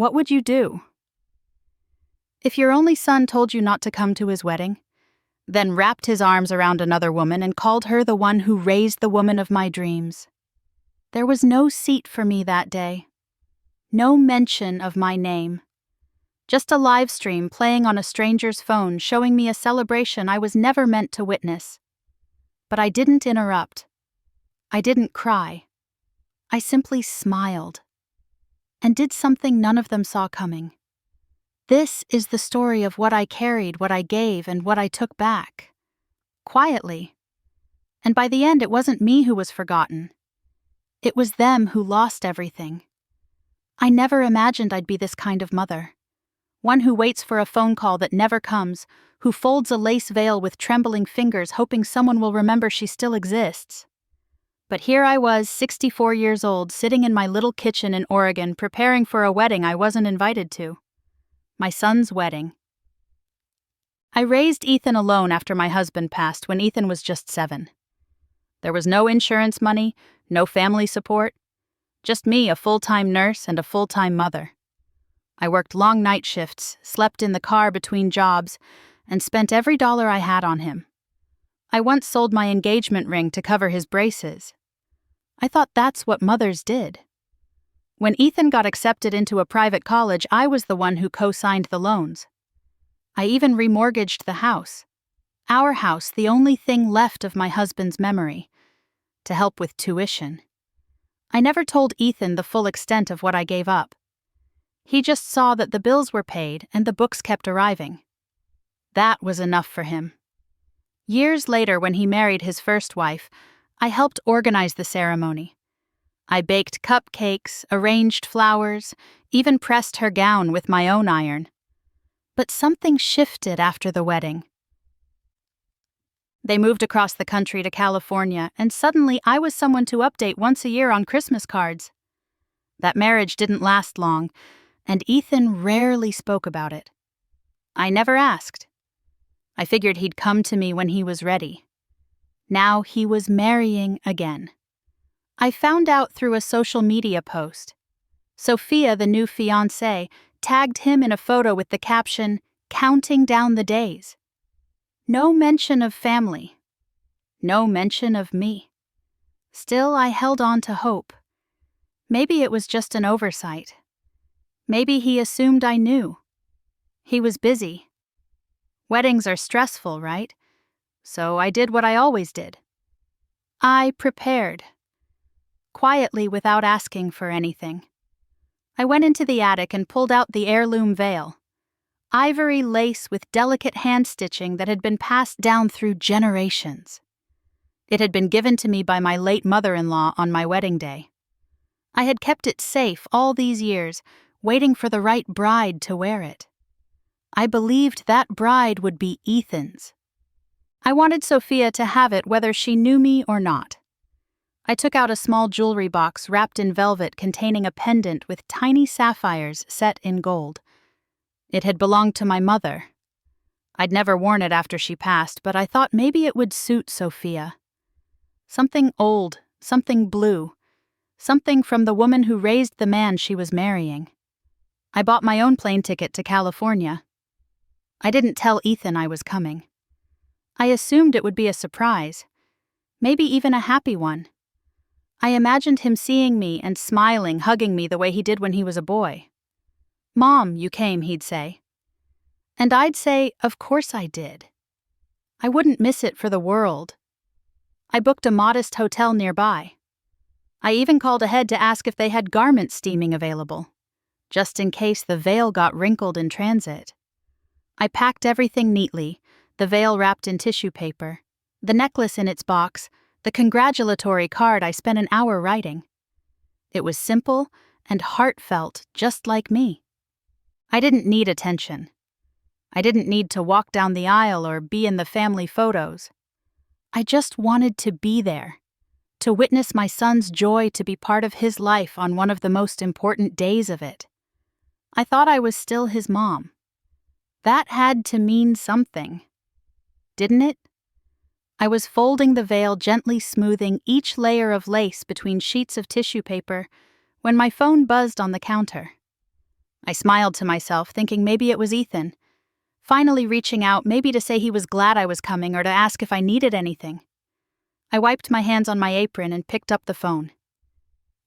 What would you do? If your only son told you not to come to his wedding, then wrapped his arms around another woman and called her the one who raised the woman of my dreams. There was no seat for me that day. No mention of my name. Just a live stream playing on a stranger's phone showing me a celebration I was never meant to witness. But I didn't interrupt. I didn't cry. I simply smiled. And did something none of them saw coming. This is the story of what I carried, what I gave, and what I took back. Quietly. And by the end, it wasn't me who was forgotten. It was them who lost everything. I never imagined I'd be this kind of mother. One who waits for a phone call that never comes, who folds a lace veil with trembling fingers hoping someone will remember she still exists. But here I was, 64 years old, sitting in my little kitchen in Oregon, preparing for a wedding I wasn't invited to. My son's wedding. I raised Ethan alone after my husband passed when Ethan was just 7. There was no insurance money, no family support. Just me, a full-time nurse and a full-time mother. I worked long night shifts, slept in the car between jobs, and spent every dollar I had on him. I once sold my engagement ring to cover his braces. I thought that's what mothers did. When Ethan got accepted into a private college, I was the one who co-signed the loans. I even remortgaged the house. Our house, the only thing left of my husband's memory, to help with tuition. I never told Ethan the full extent of what I gave up. He just saw that the bills were paid and the books kept arriving. That was enough for him. Years later, when he married his first wife, I helped organize the ceremony. I baked cupcakes, arranged flowers, even pressed her gown with my own iron. But something shifted after the wedding. They moved across the country to California, and suddenly I was someone to update once a year on Christmas cards. That marriage didn't last long, and Ethan rarely spoke about it. I never asked. I figured he'd come to me when he was ready. Now he was marrying again. I found out through a social media post. Sophia, the new fiancée, tagged him in a photo with the caption, "Counting down the days." No mention of family. No mention of me. Still, I held on to hope. Maybe it was just an oversight. Maybe he assumed I knew. He was busy. Weddings are stressful, right? So I did what I always did. I prepared. Quietly, without asking for anything. I went into the attic and pulled out the heirloom veil. Ivory lace with delicate hand stitching that had been passed down through generations. It had been given to me by my late mother-in-law on my wedding day. I had kept it safe all these years, waiting for the right bride to wear it. I believed that bride would be Ethan's. I wanted Sophia to have it whether she knew me or not. I took out a small jewelry box wrapped in velvet containing a pendant with tiny sapphires set in gold. It had belonged to my mother. I'd never worn it after she passed, but I thought maybe it would suit Sophia. Something old, something blue, something from the woman who raised the man she was marrying. I bought my own plane ticket to California. I didn't tell Ethan I was coming. I assumed it would be a surprise, maybe even a happy one. I imagined him seeing me and smiling, hugging me the way he did when he was a boy. "Mom, you came," he'd say. And I'd say, "Of course I did." I wouldn't miss it for the world. I booked a modest hotel nearby. I even called ahead to ask if they had garment steaming available, just in case the veil got wrinkled in transit. I packed everything neatly, the veil wrapped in tissue paper, the necklace in its box, the congratulatory card I spent an hour writing. It was simple and heartfelt, just like me. I didn't need attention. I didn't need to walk down the aisle or be in the family photos. I just wanted to be there, to witness my son's joy, to be part of his life on one of the most important days of it. I thought I was still his mom. That had to mean something. Didn't it? I was folding the veil, gently smoothing each layer of lace between sheets of tissue paper, when my phone buzzed on the counter. I smiled to myself, thinking maybe it was Ethan, finally reaching out, maybe to say he was glad I was coming or to ask if I needed anything. I wiped my hands on my apron and picked up the phone.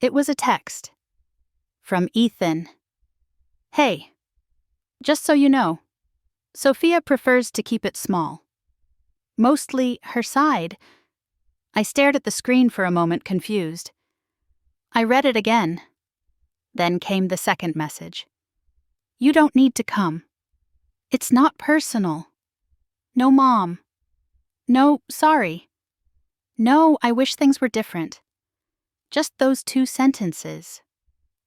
It was a text. From Ethan. Hey. Just so you know, Sophia prefers to keep it small. Mostly her side. I stared at the screen for a moment, confused. I read it again. Then came the second message. You don't need to come. It's not personal. No, Mom. No, sorry. No, I wish things were different. Just those 2 sentences.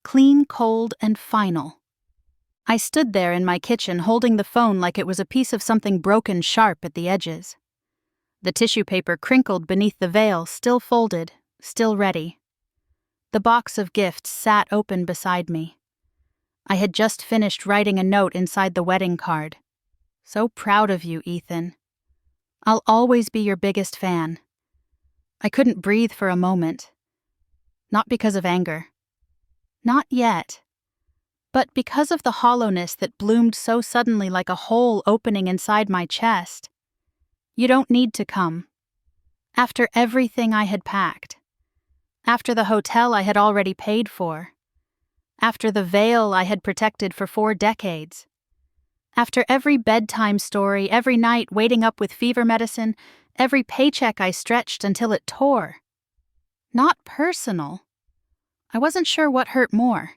Clean, cold, and final. I stood there in my kitchen holding the phone like it was a piece of something broken sharp at the edges. The tissue paper crinkled beneath the veil, still folded, still ready. The box of gifts sat open beside me. I had just finished writing a note inside the wedding card. So proud of you, Ethan. I'll always be your biggest fan. I couldn't breathe for a moment. Not because of anger. Not yet. But because of the hollowness that bloomed so suddenly like a hole opening inside my chest. You don't need to come. After everything I had packed. After the hotel I had already paid for. After the veil I had protected for 4 decades. After every bedtime story, every night waiting up with fever medicine, every paycheck I stretched until it tore. Not personal. I wasn't sure what hurt more.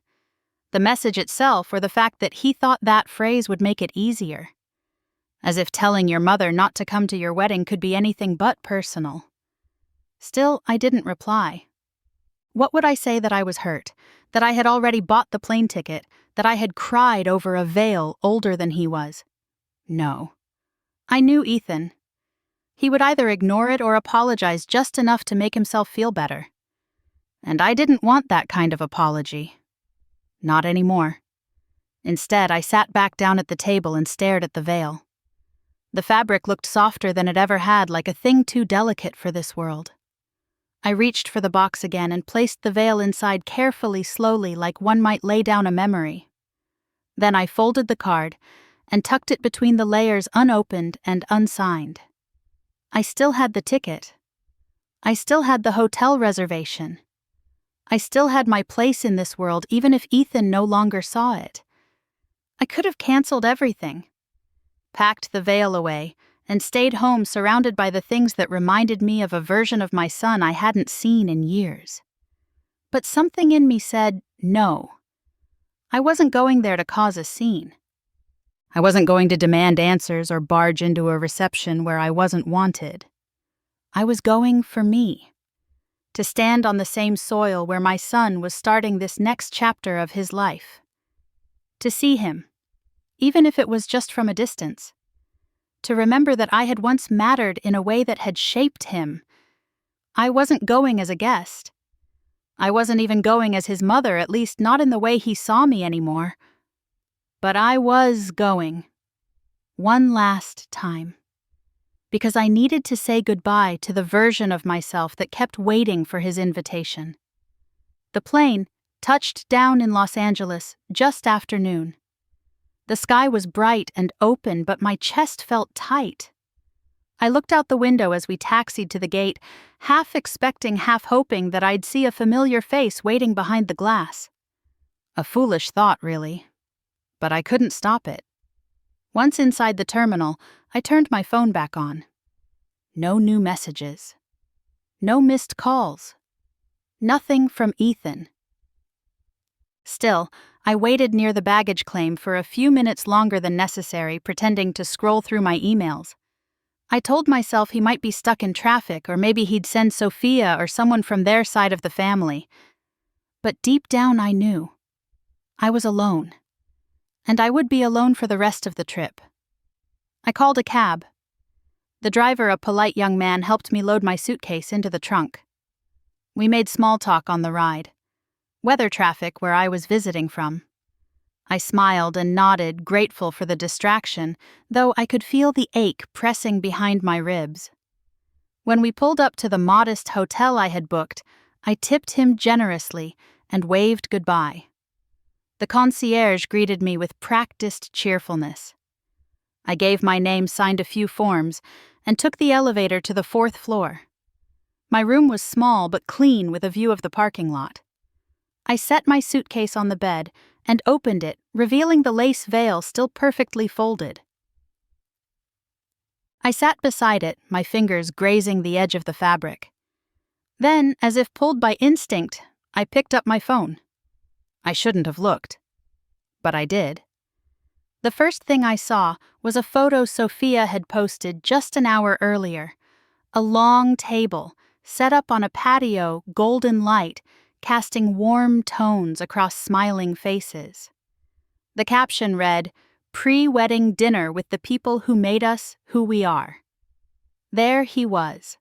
The message itself or the fact that he thought that phrase would make it easier. As if telling your mother not to come to your wedding could be anything but personal. Still, I didn't reply. What would I say that I was hurt? That I had already bought the plane ticket? That I had cried over a veil older than he was? No. I knew Ethan. He would either ignore it or apologize just enough to make himself feel better. And I didn't want that kind of apology. Not anymore. Instead, I sat back down at the table and stared at the veil. The fabric looked softer than it ever had, like a thing too delicate for this world. I reached for the box again and placed the veil inside carefully, slowly, like one might lay down a memory. Then I folded the card and tucked it between the layers unopened and unsigned. I still had the ticket. I still had the hotel reservation. I still had my place in this world, even if Ethan no longer saw it. I could have canceled everything, packed the veil away, and stayed home surrounded by the things that reminded me of a version of my son I hadn't seen in years. But something in me said, no. I wasn't going there to cause a scene. I wasn't going to demand answers or barge into a reception where I wasn't wanted. I was going for me. To stand on the same soil where my son was starting this next chapter of his life. To see him, even if it was just from a distance. To remember that I had once mattered in a way that had shaped him. I wasn't going as a guest. I wasn't even going as his mother, at least not in the way he saw me anymore. But I was going. One last time. Because I needed to say goodbye to the version of myself that kept waiting for his invitation. The plane touched down in Los Angeles just after noon. The sky was bright and open, but my chest felt tight. I looked out the window as we taxied to the gate, half expecting, half hoping that I'd see a familiar face waiting behind the glass. A foolish thought, really. But I couldn't stop it. Once inside the terminal, I turned my phone back on. No new messages. No missed calls. Nothing from Ethan. Still, I waited near the baggage claim for a few minutes longer than necessary, pretending to scroll through my emails. I told myself he might be stuck in traffic, or maybe he'd send Sophia or someone from their side of the family. But deep down I knew. I was alone. And I would be alone for the rest of the trip. I called a cab. The driver, a polite young man, helped me load my suitcase into the trunk. We made small talk on the ride. Weather traffic where I was visiting from. I smiled and nodded, grateful for the distraction, though I could feel the ache pressing behind my ribs. When we pulled up to the modest hotel I had booked, I tipped him generously and waved goodbye. The concierge greeted me with practiced cheerfulness. I gave my name, signed a few forms, and took the elevator to the 4th floor. My room was small but clean with a view of the parking lot. I set my suitcase on the bed and opened it, revealing the lace veil still perfectly folded. I sat beside it, my fingers grazing the edge of the fabric. Then, as if pulled by instinct, I picked up my phone. I shouldn't have looked, but I did. The first thing I saw was a photo Sophia had posted just an hour earlier. A long table, set up on a patio, golden light, casting warm tones across smiling faces. The caption read, "Pre-wedding dinner with the people who made us who we are." There he was,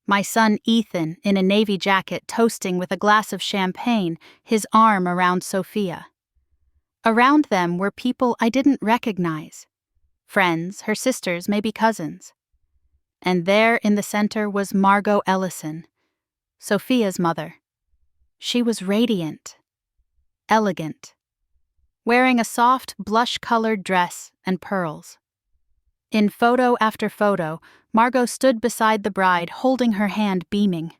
my son Ethan in a navy jacket toasting with a glass of champagne, his arm around Sophia. Around them were people I didn't recognize. Friends, her sisters, maybe cousins. And there in the center was Margot Ellison, Sophia's mother. She was radiant, elegant, wearing a soft, blush-colored dress and pearls. In photo after photo, Margot stood beside the bride, holding her hand, beaming.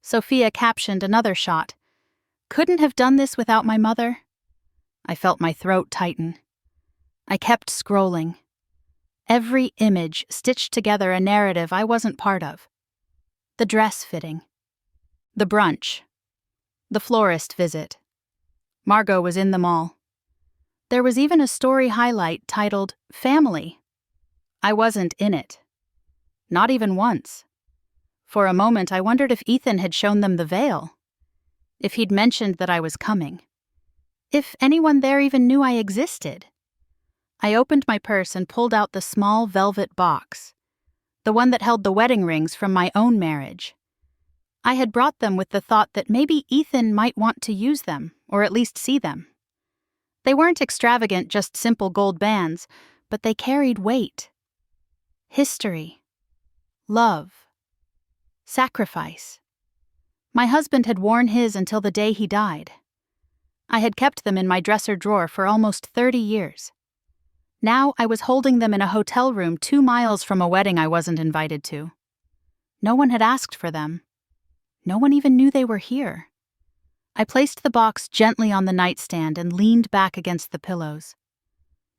Sophia captioned another shot, "Couldn't have done this without my mother." I felt my throat tighten. I kept scrolling. Every image stitched together a narrative I wasn't part of. The dress fitting. The brunch. The florist visit. Margot was in them all. There was even a story highlight titled "Family." I wasn't in it. Not even once. For a moment I wondered if Ethan had shown them the veil. If he'd mentioned that I was coming. If anyone there even knew I existed. I opened my purse and pulled out the small velvet box, the one that held the wedding rings from my own marriage. I had brought them with the thought that maybe Ethan might want to use them, or at least see them. They weren't extravagant, just simple gold bands, but they carried weight. History. Love. Sacrifice. My husband had worn his until the day he died. I had kept them in my dresser drawer for almost 30 years. Now I was holding them in a hotel room 2 miles from a wedding I wasn't invited to. No one had asked for them. No one even knew they were here. I placed the box gently on the nightstand and leaned back against the pillows.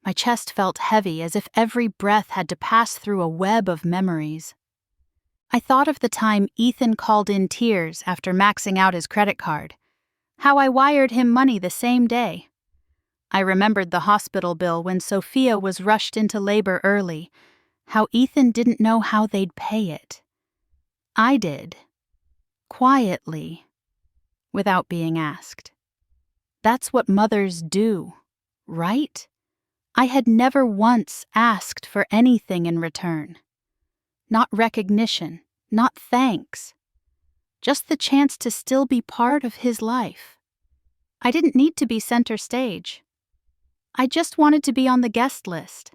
My chest felt heavy, as if every breath had to pass through a web of memories. I thought of the time Ethan called in tears after maxing out his credit card. How I wired him money the same day. I remembered the hospital bill when Sophia was rushed into labor early. How Ethan didn't know how they'd pay it. I did. Quietly. Without being asked. That's what mothers do, right? I had never once asked for anything in return. Not recognition, not thanks. Just the chance to still be part of his life. I didn't need to be center stage. I just wanted to be on the guest list.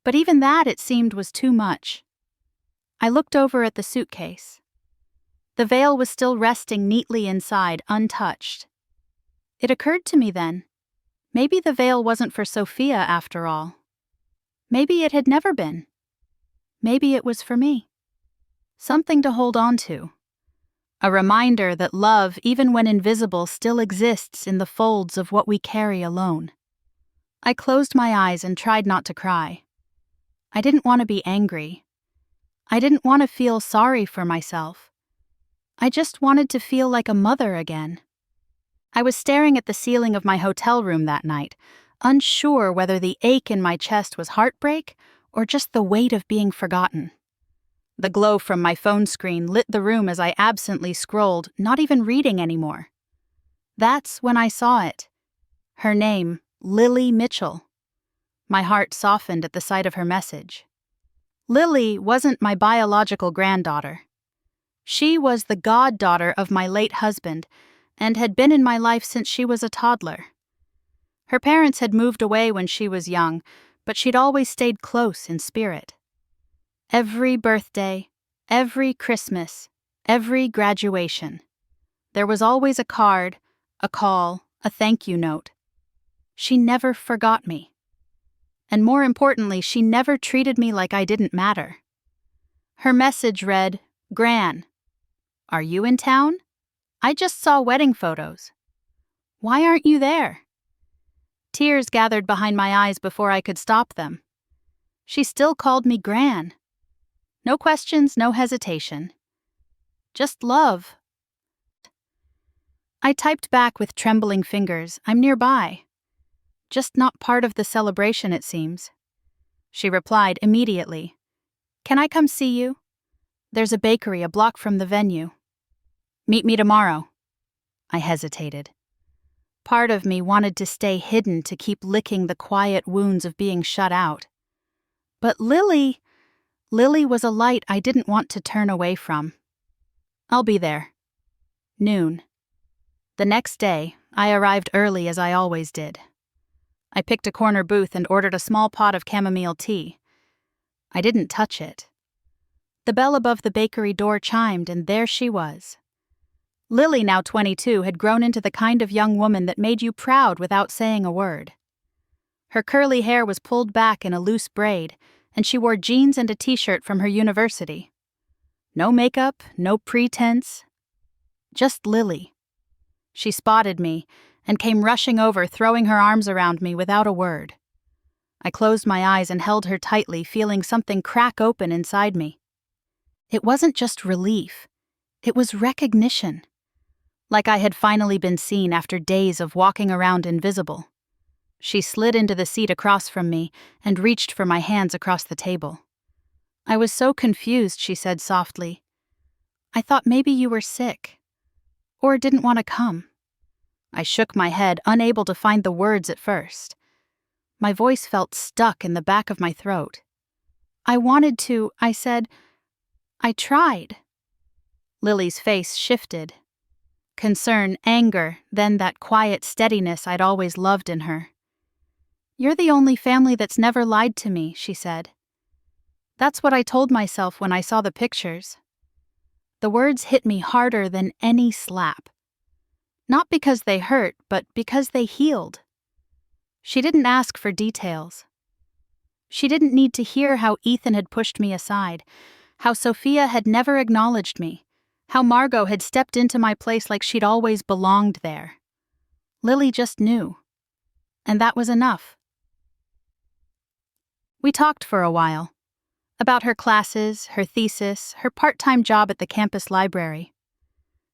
But even that, it seemed, was too much. I looked over at the suitcase. The veil was still resting neatly inside, untouched. It occurred to me then, maybe the veil wasn't for Sophia after all. Maybe it had never been. Maybe it was for me. Something to hold on to. A reminder that love, even when invisible, still exists in the folds of what we carry alone. I closed my eyes and tried not to cry. I didn't want to be angry. I didn't want to feel sorry for myself. I just wanted to feel like a mother again. I was staring at the ceiling of my hotel room that night, unsure whether the ache in my chest was heartbreak or just the weight of being forgotten. The glow from my phone screen lit the room as I absently scrolled, not even reading anymore. That's when I saw it. Her name, Lily Mitchell. My heart softened at the sight of her message. Lily wasn't my biological granddaughter. She was the goddaughter of my late husband and had been in my life since she was a toddler. Her parents had moved away when she was young, but she'd always stayed close in spirit. Every birthday, every Christmas, every graduation. There was always a card, a call, a thank you note. She never forgot me. And more importantly, she never treated me like I didn't matter. Her message read, "Gran, are you in town? I just saw wedding photos. Why aren't you there?" Tears gathered behind my eyes before I could stop them. She still called me Gran. No questions, no hesitation. Just love. I typed back with trembling fingers, "I'm nearby. Just not part of the celebration, it seems." She replied immediately, "Can I come see you? There's a bakery a block from the venue." "Meet me tomorrow." I hesitated. Part of me wanted to stay hidden to keep licking the quiet wounds of being shut out. But Lily was a light I didn't want to turn away from. "I'll be there." Noon. The next day, I arrived early as I always did. I picked a corner booth and ordered a small pot of chamomile tea. I didn't touch it. The bell above the bakery door chimed, and there she was. Lily, now 22, had grown into the kind of young woman that made you proud without saying a word. Her curly hair was pulled back in a loose braid, and she wore jeans and a t-shirt from her university. No makeup, no pretense. Just Lily. She spotted me and came rushing over, throwing her arms around me without a word. I closed my eyes and held her tightly, feeling something crack open inside me. It wasn't just relief. It was recognition. Like I had finally been seen after days of walking around invisible. She slid into the seat across from me and reached for my hands across the table. "I was so confused," she said softly. "I thought maybe you were sick. Or didn't want to come." I shook my head, unable to find the words at first. My voice felt stuck in the back of my throat. "I wanted to," I said. "I tried." Lily's face shifted. Concern, anger, then that quiet steadiness I'd always loved in her. "You're the only family that's never lied to me," she said. That's what I told myself when I saw the pictures. The words hit me harder than any slap. Not because they hurt, but because they healed. She didn't ask for details. She didn't need to hear how Ethan had pushed me aside, how Sophia had never acknowledged me, how Margot had stepped into my place like she'd always belonged there. Lily just knew. And that was enough. We talked for a while. About her classes, her thesis, her part-time job at the campus library.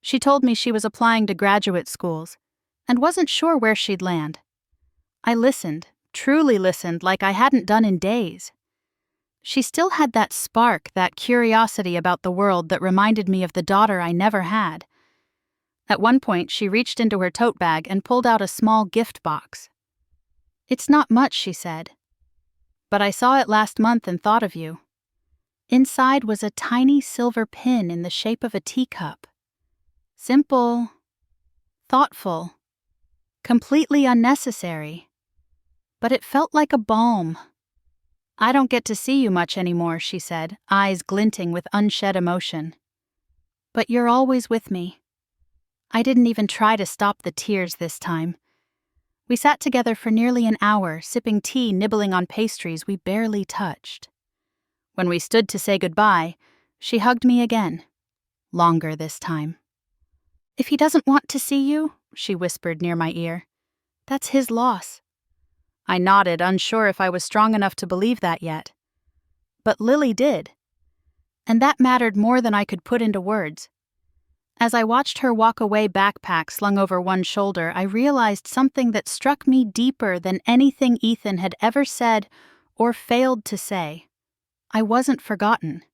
She told me she was applying to graduate schools and wasn't sure where she'd land. I listened, truly listened, like I hadn't done in days. She still had that spark, that curiosity about the world that reminded me of the daughter I never had. At one point, she reached into her tote bag and pulled out a small gift box. "It's not much," she said, "but I saw it last month and thought of you." Inside was a tiny silver pin in the shape of a teacup. Simple, thoughtful, completely unnecessary. But it felt like a balm. "I don't get to see you much anymore," she said, eyes glinting with unshed emotion. "But you're always with me." I didn't even try to stop the tears this time. We sat together for nearly an hour, sipping tea, nibbling on pastries we barely touched. When we stood to say goodbye, she hugged me again. Longer this time. "If he doesn't want to see you," she whispered near my ear, "that's his loss." I nodded, unsure if I was strong enough to believe that yet. But Lily did. And that mattered more than I could put into words. As I watched her walk away, backpack slung over one shoulder, I realized something that struck me deeper than anything Ethan had ever said or failed to say. I wasn't forgotten.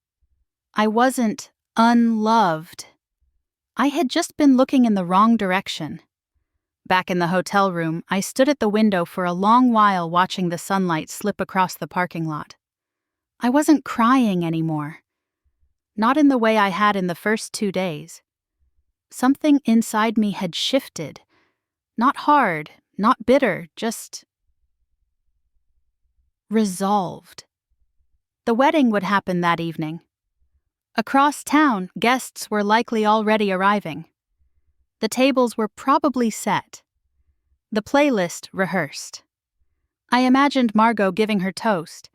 I wasn't unloved. I had just been looking in the wrong direction. Back in the hotel room, I stood at the window for a long while watching the sunlight slip across the parking lot. I wasn't crying anymore. Not in the way I had in the first 2 days. Something inside me had shifted. Not hard, not bitter, just resolved. The wedding would happen that evening. Across town, guests were likely already arriving. The tables were probably set. The playlist rehearsed. I imagined Margot giving her toast,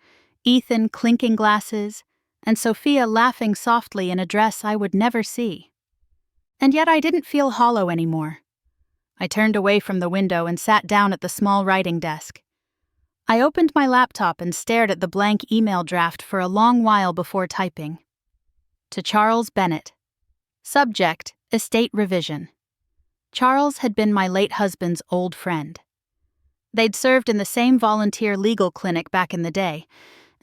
Ethan clinking glasses, and Sophia laughing softly in a dress I would never see. And yet I didn't feel hollow anymore. I turned away from the window and sat down at the small writing desk. I opened my laptop and stared at the blank email draft for a long while before typing. To Charles Bennett. Subject: Estate Revision. Charles had been my late husband's old friend. They'd served in the same volunteer legal clinic back in the day,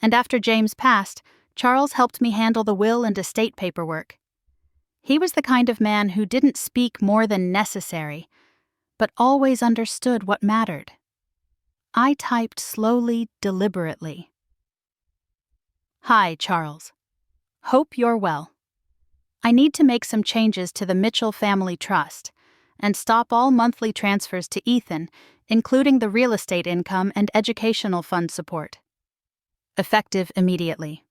and after James passed, Charles helped me handle the will and estate paperwork. He was the kind of man who didn't speak more than necessary, but always understood what mattered. I typed slowly, deliberately. Hi, Charles. Hope you're well. I need to make some changes to the Mitchell Family Trust and stop all monthly transfers to Ethan, including the real estate income and educational fund support. Effective immediately.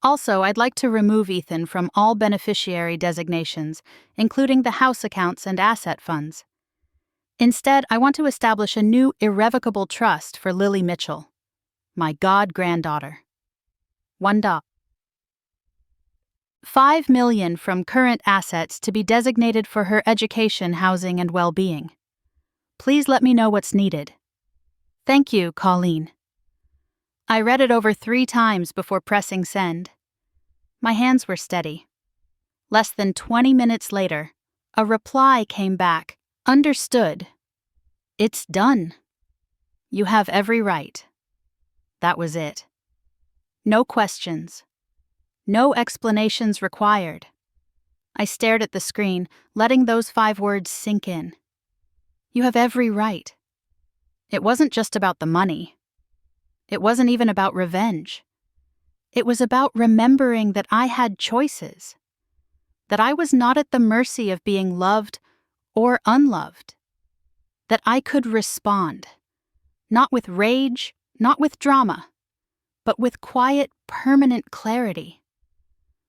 Also, I'd like to remove Ethan from all beneficiary designations, including the house accounts and asset funds. Instead, I want to establish a new irrevocable trust for Lily Mitchell, my god-granddaughter. $5 million from current assets to be designated for her education, housing, and well-being. Please let me know what's needed. Thank you, Colleen. I read it over 3 times before pressing send. My hands were steady. Less than 20 minutes later, a reply came back. Understood. It's done. You have every right. That was it. No questions. No explanations required. I stared at the screen, letting those 5 words sink in. You have every right. It wasn't just about the money. It wasn't even about revenge. It was about remembering that I had choices, that I was not at the mercy of being loved or unloved, that I could respond, not with rage, not with drama, but with quiet, permanent clarity.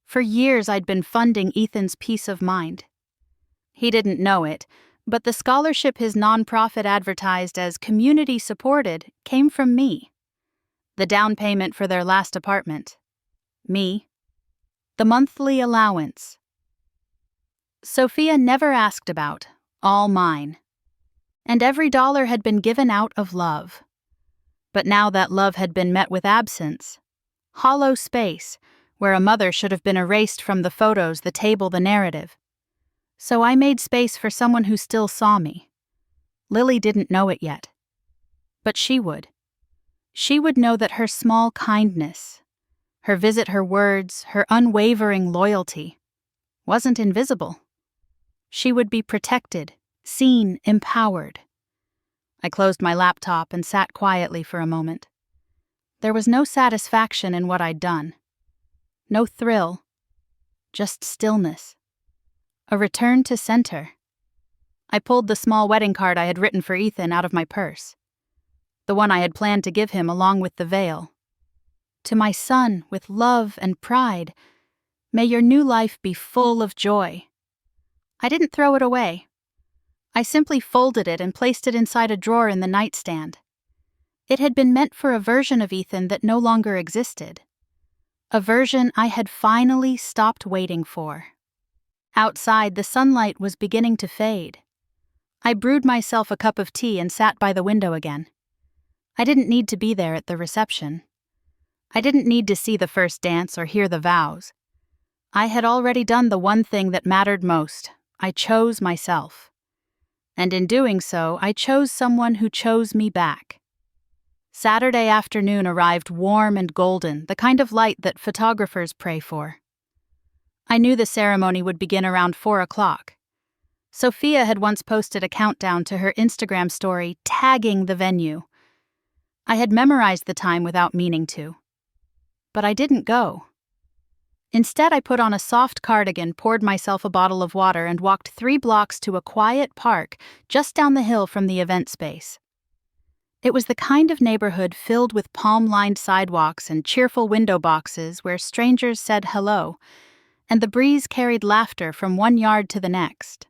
For years I'd been funding Ethan's peace of mind. He didn't know it, but the scholarship his nonprofit advertised as community-supported came from me. The down payment for their last apartment. Me. The monthly allowance. Sophia never asked about, all mine. And every dollar had been given out of love. But now that love had been met with absence. Hollow space, where a mother should have been erased from the photos, the table, the narrative. So I made space for someone who still saw me. Lily didn't know it yet. But she would. She would know that her small kindness, her visit, her words, her unwavering loyalty, wasn't invisible. She would be protected, seen, empowered. I closed my laptop and sat quietly for a moment. There was no satisfaction in what I'd done. No thrill. Just stillness. A return to center. I pulled the small wedding card I had written for Ethan out of my purse. The one I had planned to give him along with the veil. To my son, with love and pride, may your new life be full of joy. I didn't throw it away. I simply folded it and placed it inside a drawer in the nightstand. It had been meant for a version of Ethan that no longer existed. A version I had finally stopped waiting for. Outside, the sunlight was beginning to fade. I brewed myself a cup of tea and sat by the window again. I didn't need to be there at the reception. I didn't need to see the first dance or hear the vows. I had already done the one thing that mattered most. I chose myself. And in doing so, I chose someone who chose me back. Saturday afternoon arrived warm and golden, the kind of light that photographers pray for. I knew the ceremony would begin around 4 o'clock. Sophia had once posted a countdown to her Instagram story, tagging the venue. I had memorized the time without meaning to. But I didn't go. Instead, I put on a soft cardigan, poured myself a bottle of water, and walked 3 blocks to a quiet park just down the hill from the event space. It was the kind of neighborhood filled with palm-lined sidewalks and cheerful window boxes where strangers said hello, and the breeze carried laughter from one yard to the next.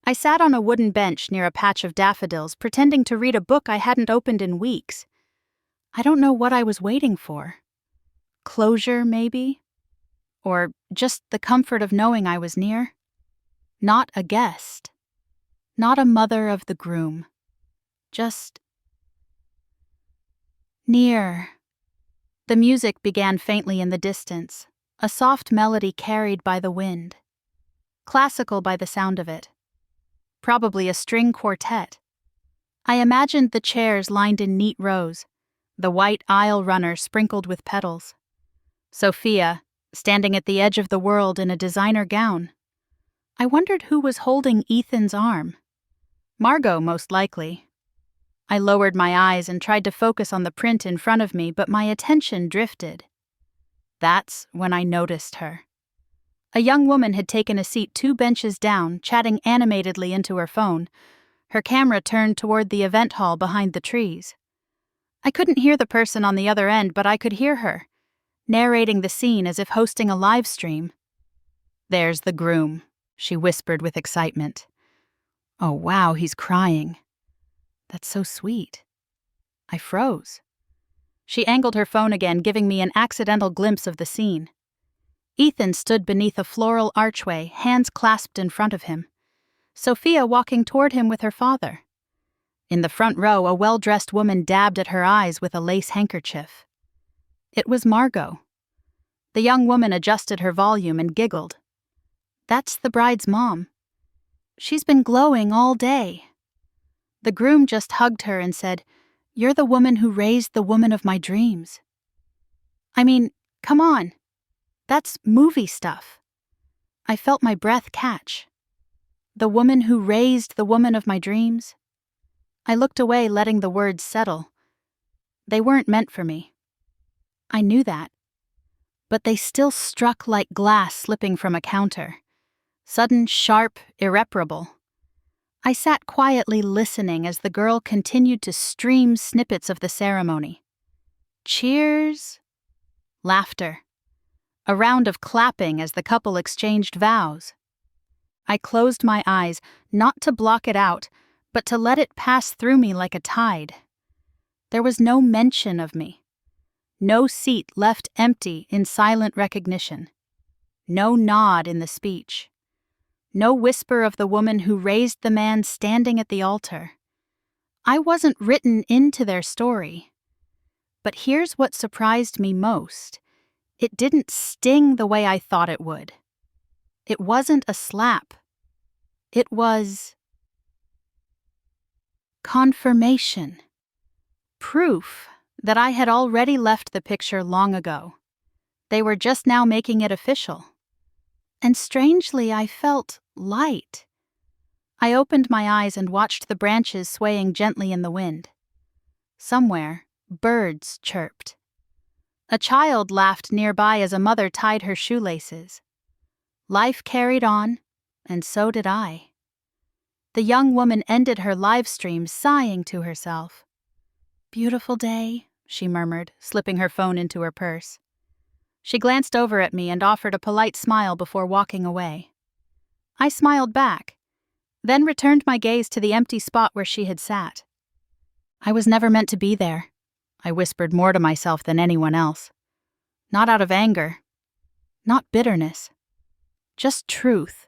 I sat on a wooden bench near a patch of daffodils, pretending to read a book I hadn't opened in weeks. I don't know what I was waiting for. Closure, maybe? Or just the comfort of knowing I was near? Not a guest. Not a mother of the groom. Just near. The music began faintly in the distance, a soft melody carried by the wind. Classical by the sound of it. Probably a string quartet. I imagined the chairs lined in neat rows, the white aisle runner sprinkled with petals. Sophia, standing at the edge of the world in a designer gown. I wondered who was holding Ethan's arm. Margot, most likely. I lowered my eyes and tried to focus on the print in front of me, but my attention drifted. That's when I noticed her. A young woman had taken a seat 2 benches down, chatting animatedly into her phone, her camera turned toward the event hall behind the trees. I couldn't hear the person on the other end, but I could hear her, narrating the scene as if hosting a live stream. "There's the groom," she whispered with excitement. "Oh wow, he's crying. That's so sweet." I froze. She angled her phone again, giving me an accidental glimpse of the scene. Ethan stood beneath a floral archway, hands clasped in front of him. Sophia walking toward him with her father. In the front row, a well-dressed woman dabbed at her eyes with a lace handkerchief. It was Margot. The young woman adjusted her volume and giggled. "That's the bride's mom. She's been glowing all day." The groom just hugged her and said, "You're the woman who raised the woman of my dreams." I mean, come on. That's movie stuff. I felt my breath catch. The woman who raised the woman of my dreams? I looked away, letting the words settle. They weren't meant for me. I knew that. But they still struck like glass slipping from a counter. Sudden, sharp, irreparable. I sat quietly listening as the girl continued to stream snippets of the ceremony. Cheers. Laughter. A round of clapping as the couple exchanged vows. I closed my eyes, not to block it out, but to let it pass through me like a tide. There was no mention of me. No seat left empty in silent recognition. No nod in the speech. No whisper of the woman who raised the man standing at the altar. I wasn't written into their story. But here's what surprised me most. It didn't sting the way I thought it would. It wasn't a slap. It was confirmation. Proof that I had already left the picture long ago. They were just now making it official. And strangely, I felt light. I opened my eyes and watched the branches swaying gently in the wind. Somewhere, birds chirped. A child laughed nearby as a mother tied her shoelaces. Life carried on, and so did I. The young woman ended her live stream sighing to herself. "Beautiful day," she murmured, slipping her phone into her purse. She glanced over at me and offered a polite smile before walking away. I smiled back, then returned my gaze to the empty spot where she had sat. "I was never meant to be there," I whispered more to myself than anyone else. Not out of anger. Not bitterness. Just truth.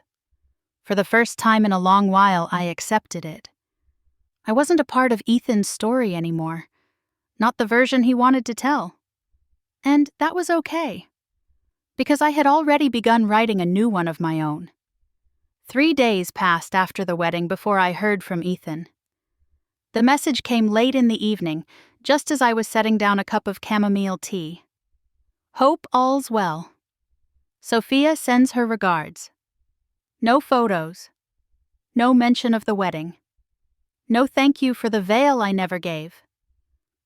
For the first time in a long while, I accepted it. I wasn't a part of Ethan's story anymore. Not the version he wanted to tell. And that was okay. Because I had already begun writing a new one of my own. 3 days passed after the wedding before I heard from Ethan. The message came late in the evening, just as I was setting down a cup of chamomile tea. "Hope all's well. Sophia sends her regards." No photos. No mention of the wedding. No thank you for the veil I never gave.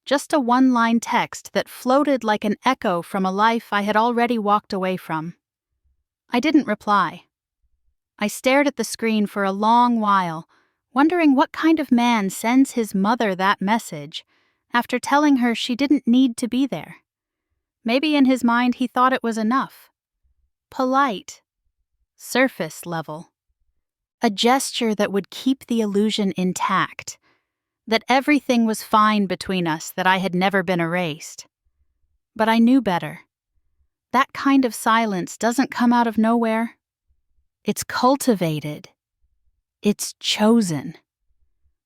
Just a one-line text that floated like an echo from a life I had already walked away from. I didn't reply. I stared at the screen for a long while, wondering what kind of man sends his mother that message after telling her she didn't need to be there. Maybe in his mind he thought it was enough. Polite. Surface level. a gesture that would keep the illusion intact, that everything was fine between us, that I had never been erased. But I knew better. That kind of silence doesn't come out of nowhere. It's cultivated. It's chosen.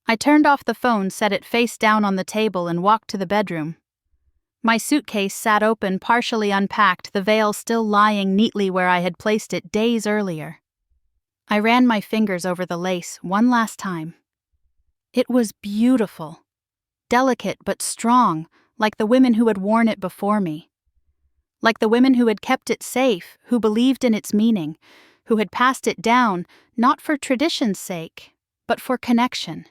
I turned off the phone, set it face down on the table, and walked to the bedroom. My suitcase sat open, partially unpacked, the veil still lying neatly where I had placed it days earlier. I ran my fingers over the lace one last time. It was beautiful, delicate but strong, like the women who had worn it before me. Like the women who had kept it safe, who believed in its meaning, who had passed it down, not for tradition's sake, but for connection.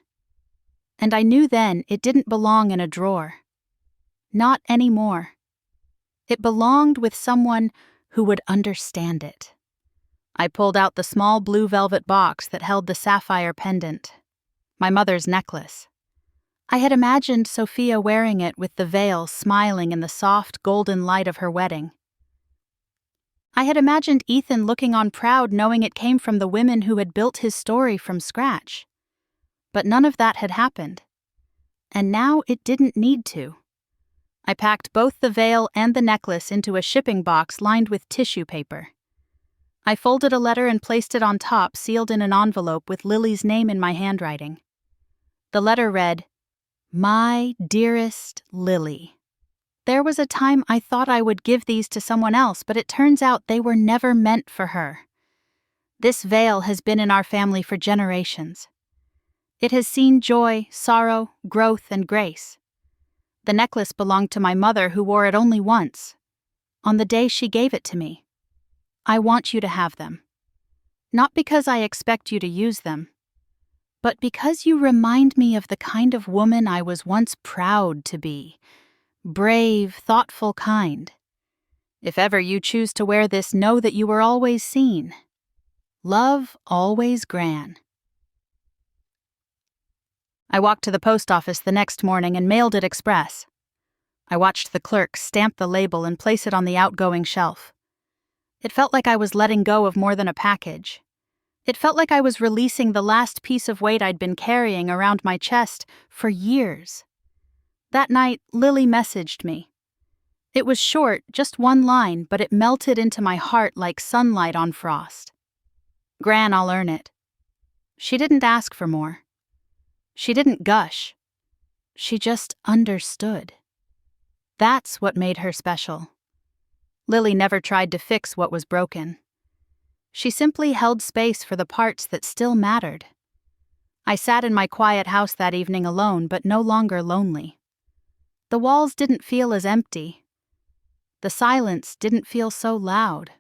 And I knew then it didn't belong in a drawer. Not anymore. It belonged with someone who would understand it. I pulled out the small blue velvet box that held the sapphire pendant, my mother's necklace. I had imagined Sophia wearing it with the veil smiling in the soft golden light of her wedding. I had imagined Ethan looking on proud, knowing it came from the women who had built his story from scratch. But none of that had happened. And now it didn't need to. I packed both the veil and the necklace into a shipping box lined with tissue paper. I folded a letter and placed it on top, sealed in an envelope with Lily's name in my handwriting. The letter read, "My dearest Lily. There was a time I thought I would give these to someone else, but it turns out they were never meant for her. This veil has been in our family for generations. It has seen joy, sorrow, growth, and grace. The necklace belonged to my mother, who wore it only once, on the day she gave it to me. I want you to have them. Not because I expect you to use them, but because you remind me of the kind of woman I was once proud to be. Brave, thoughtful kind. If ever you choose to wear this, know that you were always seen. Love, always, Gran." I walked to the post office the next morning and mailed it express. I watched the clerk stamp the label and place it on the outgoing shelf. It felt like I was letting go of more than a package. It felt like I was releasing the last piece of weight I'd been carrying around my chest for years. That night, Lily messaged me. It was short, just one line, but it melted into my heart like sunlight on frost. "Gran, I'll earn it." She didn't ask for more. She didn't gush. She just understood. That's what made her special. Lily never tried to fix what was broken. She simply held space for the parts that still mattered. I sat in my quiet house that evening alone, but no longer lonely. The walls didn't feel as empty. The silence didn't feel so loud.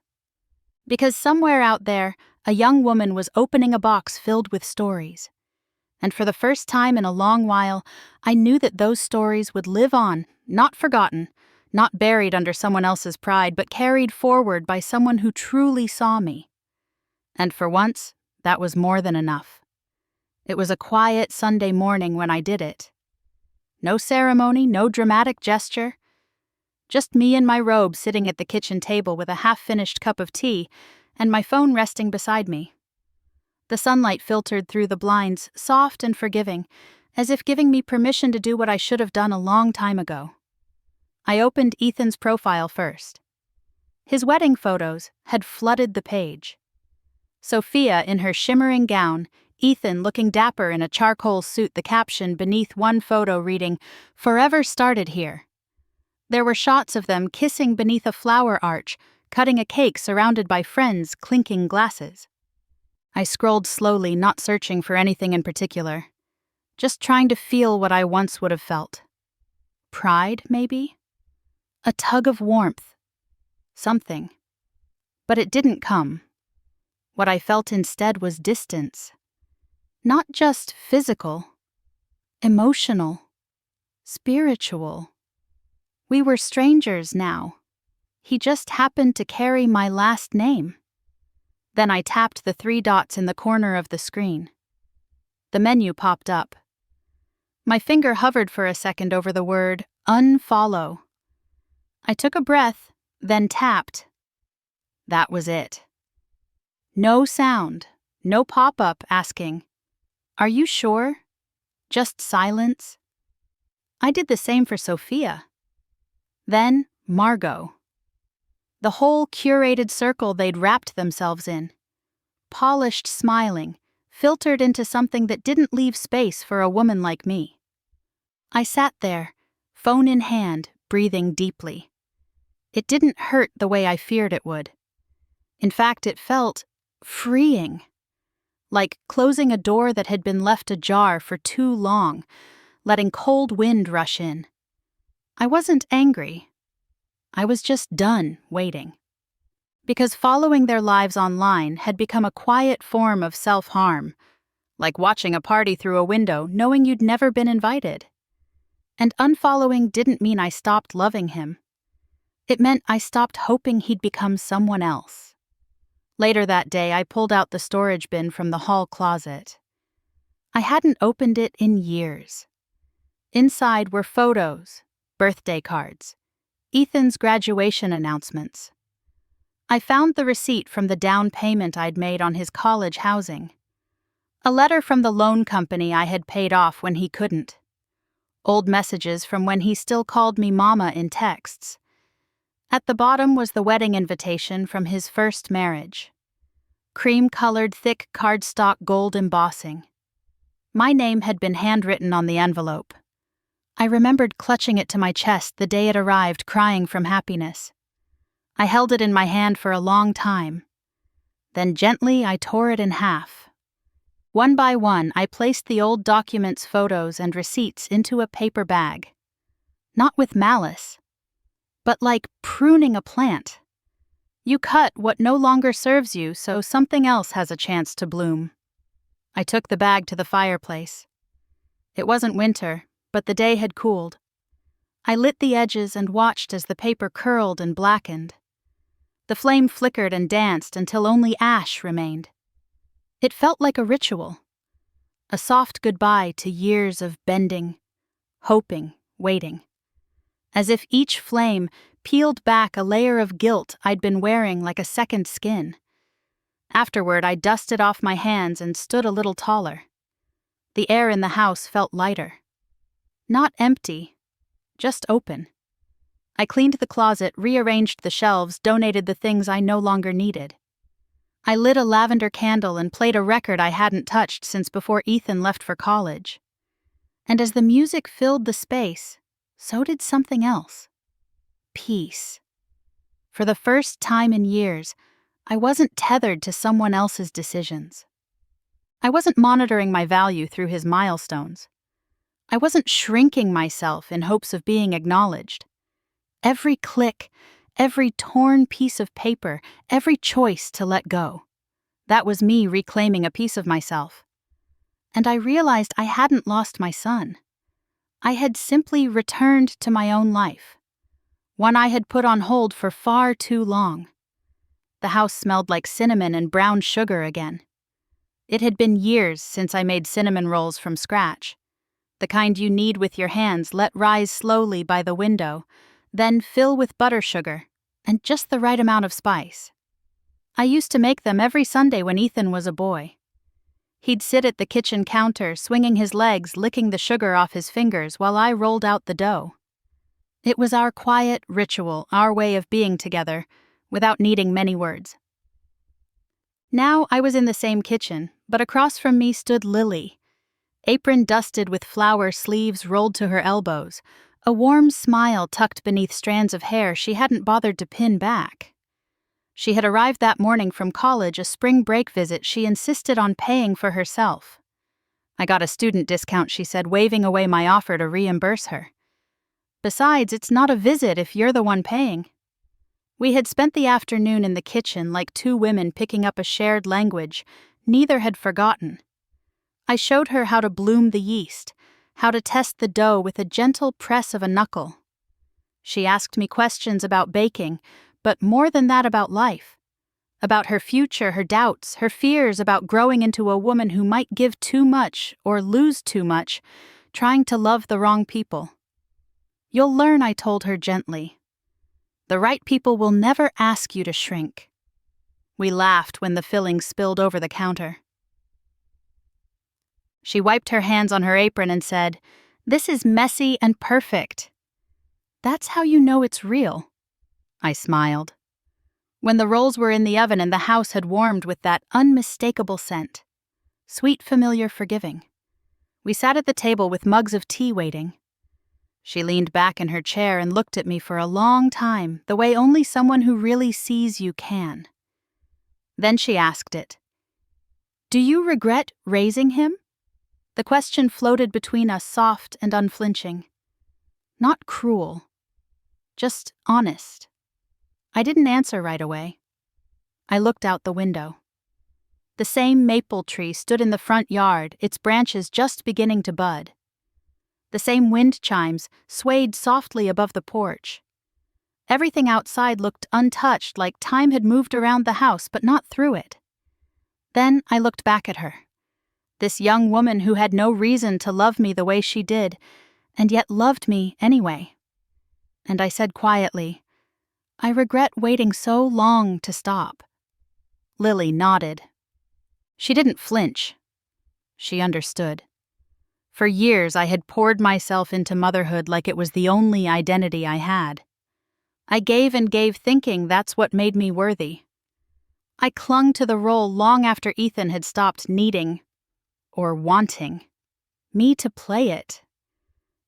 Because somewhere out there, a young woman was opening a box filled with stories. And for the first time in a long while, I knew that those stories would live on, not forgotten, not buried under someone else's pride, but carried forward by someone who truly saw me. And for once, that was more than enough. It was a quiet Sunday morning when I did it. No ceremony, no dramatic gesture. Just me in my robe sitting at the kitchen table with a half-finished cup of tea and my phone resting beside me. The sunlight filtered through the blinds, soft and forgiving, as if giving me permission to do what I should have done a long time ago. I opened Ethan's profile first. His wedding photos had flooded the page. Sophia in her shimmering gown, Ethan looking dapper in a charcoal suit, the caption beneath one photo reading, "Forever started here." There were shots of them kissing beneath a flower arch, cutting a cake surrounded by friends clinking glasses. I scrolled slowly, not searching for anything in particular. Just trying to feel what I once would have felt. Pride, maybe? A tug of warmth. Something. But it didn't come. What I felt instead was distance. Not just physical. Emotional. Spiritual. We were strangers now. He just happened to carry my last name. Then I tapped the 3 dots in the corner of the screen. The menu popped up. My finger hovered for a second over the word unfollow. I took a breath, then tapped. That was it. No sound, No pop-up asking, "Are you sure?" Just silence. I did the same for Sophia. Then, Margot. The whole curated circle they'd wrapped themselves in. Polished smiling, filtered into something that didn't leave space for a woman like me. I sat there, phone in hand, breathing deeply. It didn't hurt the way I feared it would. In fact, it felt freeing. Like closing a door that had been left ajar for too long, letting cold wind rush in. I wasn't angry. I was just done waiting. Because following their lives online had become a quiet form of self-harm, like watching a party through a window knowing you'd never been invited. And unfollowing didn't mean I stopped loving him. It meant I stopped hoping he'd become someone else. Later that day, I pulled out the storage bin from the hall closet. I hadn't opened it in years. Inside were photos, birthday cards, Ethan's graduation announcements. I found the receipt from the down payment I'd made on his college housing. A letter from the loan company I had paid off when he couldn't. Old messages from when he still called me Mama in texts. At the bottom was the wedding invitation from his first marriage. Cream-colored thick cardstock gold embossing. My name had been handwritten on the envelope. I remembered clutching it to my chest the day it arrived, crying from happiness. I held it in my hand for a long time. Then gently I tore it in half. One by one, I placed the old documents, photos, and receipts into a paper bag. Not with malice, but like pruning a plant. You cut what no longer serves you so something else has a chance to bloom. I took the bag to the fireplace. It wasn't winter, but the day had cooled. I lit the edges and watched as the paper curled and blackened. The flame flickered and danced until only ash remained. It felt like a ritual. A soft goodbye to years of bending, hoping, waiting. As if each flame peeled back a layer of guilt I'd been wearing like a second skin. Afterward, I dusted off my hands and stood a little taller. The air in the house felt lighter. Not empty, just open. I cleaned the closet, rearranged the shelves, donated the things I no longer needed. I lit a lavender candle and played a record I hadn't touched since before Ethan left for college. And as the music filled the space, so did something else. Peace. For the first time in years, I wasn't tethered to someone else's decisions. I wasn't monitoring my value through his milestones. I wasn't shrinking myself in hopes of being acknowledged. Every click, every torn piece of paper, every choice to let go. That was me reclaiming a piece of myself. And I realized I hadn't lost my son. I had simply returned to my own life. One I had put on hold for far too long. The house smelled like cinnamon and brown sugar again. It had been years since I made cinnamon rolls from scratch. The kind you knead with your hands, let rise slowly by the window, then fill with butter sugar, and just the right amount of spice. I used to make them every Sunday when Ethan was a boy. He'd sit at the kitchen counter, swinging his legs, licking the sugar off his fingers while I rolled out the dough. It was our quiet ritual, our way of being together, without needing many words. Now I was in the same kitchen, but across from me stood Lily, apron dusted with flower sleeves rolled to her elbows, a warm smile tucked beneath strands of hair she hadn't bothered to pin back. She had arrived that morning from college, a spring break visit she insisted on paying for herself. I got a student discount, she said, waving away my offer to reimburse her. Besides, it's not a visit if you're the one paying. We had spent the afternoon in the kitchen like two women picking up a shared language neither had forgotten. I showed her how to bloom the yeast, how to test the dough with a gentle press of a knuckle. She asked me questions about baking, but more than that, about life. About her future, her doubts, her fears about growing into a woman who might give too much or lose too much, trying to love the wrong people. You'll learn, I told her gently. The right people will never ask you to shrink. We laughed when the filling spilled over the counter. She wiped her hands on her apron and said, "This is messy and perfect." "That's how you know it's real." I smiled. When the rolls were in the oven and the house had warmed with that unmistakable scent. Sweet, familiar, forgiving. We sat at the table with mugs of tea waiting. She leaned back in her chair and looked at me for a long time, the way only someone who really sees you can. Then she asked it. "Do you regret raising him?" The question floated between us, soft and unflinching. Not cruel, just honest. I didn't answer right away. I looked out the window. The same maple tree stood in the front yard, its branches just beginning to bud. The same wind chimes swayed softly above the porch. Everything outside looked untouched, like time had moved around the house, but not through it. Then I looked back at her. This young woman who had no reason to love me the way she did, and yet loved me anyway. And I said quietly, "I regret waiting so long to stop." Lily nodded. She didn't flinch. She understood. For years I had poured myself into motherhood like it was the only identity I had. I gave and gave thinking that's what made me worthy. I clung to the role long after Ethan had stopped needing, or wanting, me to play it.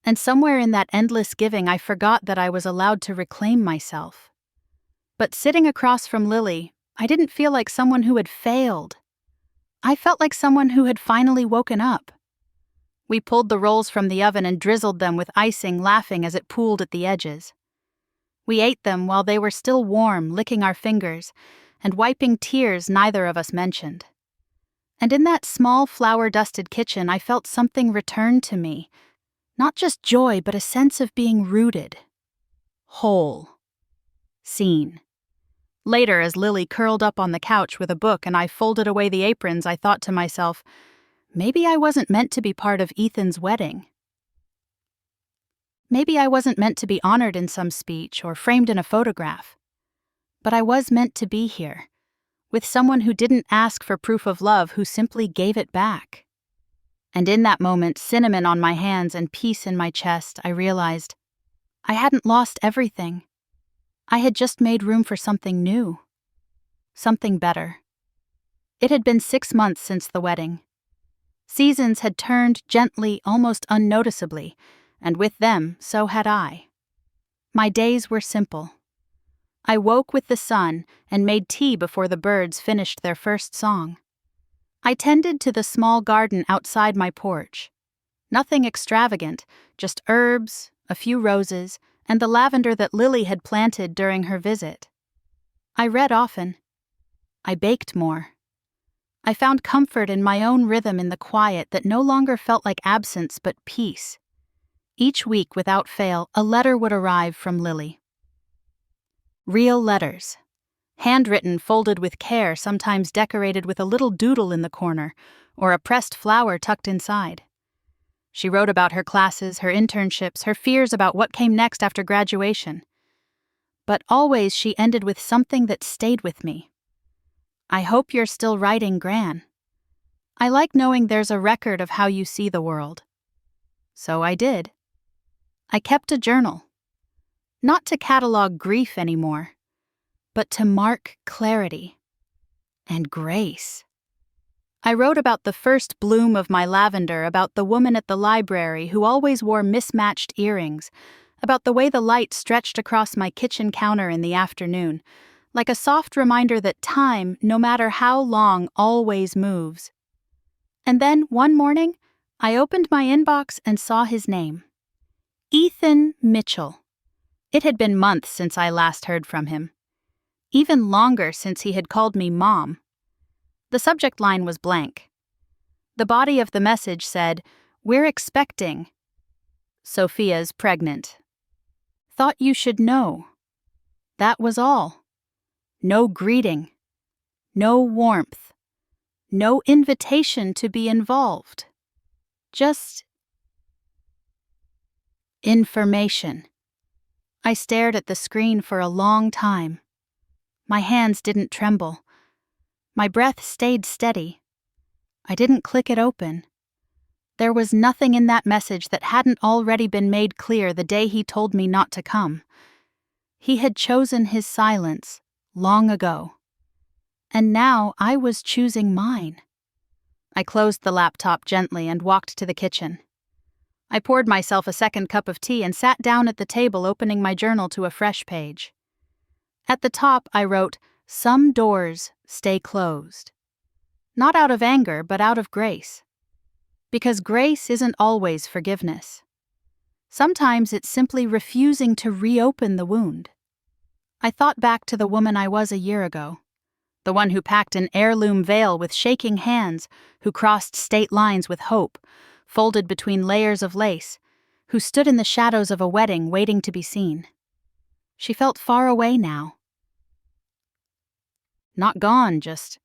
And somewhere in that endless giving I forgot that I was allowed to reclaim myself. But sitting across from Lily, I didn't feel like someone who had failed. I felt like someone who had finally woken up. We pulled the rolls from the oven and drizzled them with icing, laughing as it pooled at the edges. We ate them while they were still warm, licking our fingers, and wiping tears neither of us mentioned. And in that small flour-dusted kitchen I felt something return to me. Not just joy, but a sense of being rooted. Whole. Seen. Later, as Lily curled up on the couch with a book and I folded away the aprons, I thought to myself, maybe I wasn't meant to be part of Ethan's wedding. Maybe I wasn't meant to be honored in some speech or framed in a photograph. But I was meant to be here, with someone who didn't ask for proof of love, who simply gave it back. And in that moment, cinnamon on my hands and peace in my chest, I realized I hadn't lost everything. I had just made room for something new. Something better. It had been 6 months since the wedding. Seasons had turned gently, almost unnoticeably, and with them, so had I. My days were simple. I woke with the sun and made tea before the birds finished their first song. I tended to the small garden outside my porch. Nothing extravagant, just herbs, a few roses, and the lavender that Lily had planted during her visit. I read often. I baked more. I found comfort in my own rhythm in the quiet that no longer felt like absence but peace. Each week, without fail, a letter would arrive from Lily. Real letters. Handwritten, folded with care, sometimes decorated with a little doodle in the corner, or a pressed flower tucked inside. She wrote about her classes, her internships, her fears about what came next after graduation. But always she ended with something that stayed with me. "I hope you're still writing, Gran. I like knowing there's a record of how you see the world." So I did. I kept a journal. Not to catalog grief anymore, but to mark clarity and grace. I wrote about the first bloom of my lavender, about the woman at the library who always wore mismatched earrings, about the way the light stretched across my kitchen counter in the afternoon, like a soft reminder that time, no matter how long, always moves. And then, one morning, I opened my inbox and saw his name. Ethan Mitchell. It had been months since I last heard from him. Even longer since he had called me Mom. The subject line was blank. The body of the message said, "We're expecting. Sophia's pregnant. Thought you should know." That was all. No greeting. No warmth. No invitation to be involved. Just information. I stared at the screen for a long time. My hands didn't tremble. My breath stayed steady. I didn't click it open. There was nothing in that message that hadn't already been made clear the day he told me not to come. He had chosen his silence long ago. And now I was choosing mine. I closed the laptop gently and walked to the kitchen. I poured myself a second cup of tea and sat down at the table, opening my journal to a fresh page. At the top, I wrote, "Some doors stay closed." Not out of anger, but out of grace. Because grace isn't always forgiveness. Sometimes it's simply refusing to reopen the wound. I thought back to the woman I was a year ago. The one who packed an heirloom veil with shaking hands, who crossed state lines with hope, folded between layers of lace, who stood in the shadows of a wedding waiting to be seen. She felt far away now. Not gone, just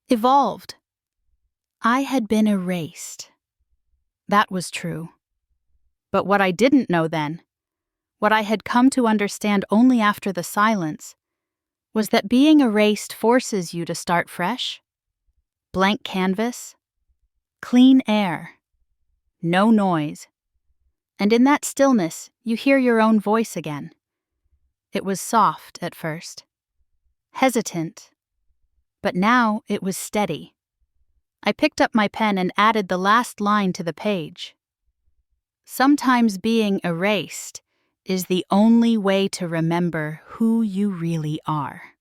evolved. I had been erased. That was true. But what I didn't know then, what I had come to understand only after the silence, was that being erased forces you to start fresh. Blank canvas, clean air, no noise. And in that stillness, you hear your own voice again. It was soft at first, hesitant, but now it was steady. I picked up my pen and added the last line to the page. Sometimes being erased is the only way to remember who you really are.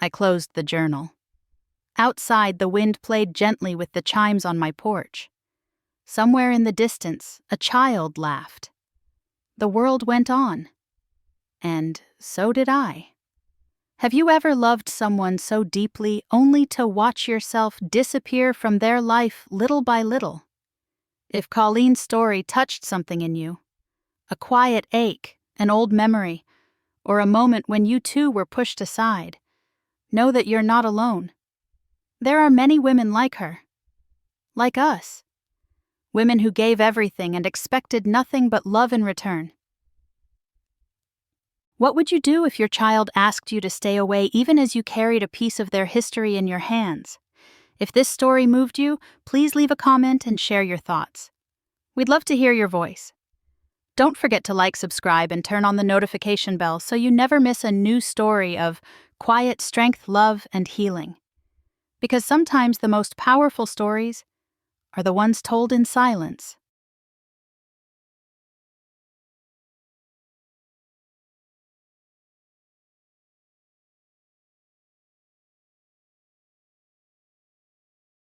I closed the journal. Outside, the wind played gently with the chimes on my porch. Somewhere in the distance, a child laughed. The world went on. And so did I. Have you ever loved someone so deeply only to watch yourself disappear from their life little by little? If Colleen's story touched something in you, a quiet ache, an old memory, or a moment when you too were pushed aside, know that you're not alone. There are many women like her. Like us. Women who gave everything and expected nothing but love in return. What would you do if your child asked you to stay away even as you carried a piece of their history in your hands? If this story moved you, please leave a comment and share your thoughts. We'd love to hear your voice. Don't forget to like, subscribe, and turn on the notification bell so you never miss a new story of quiet strength, love, and healing. Because sometimes the most powerful stories are the ones told in silence.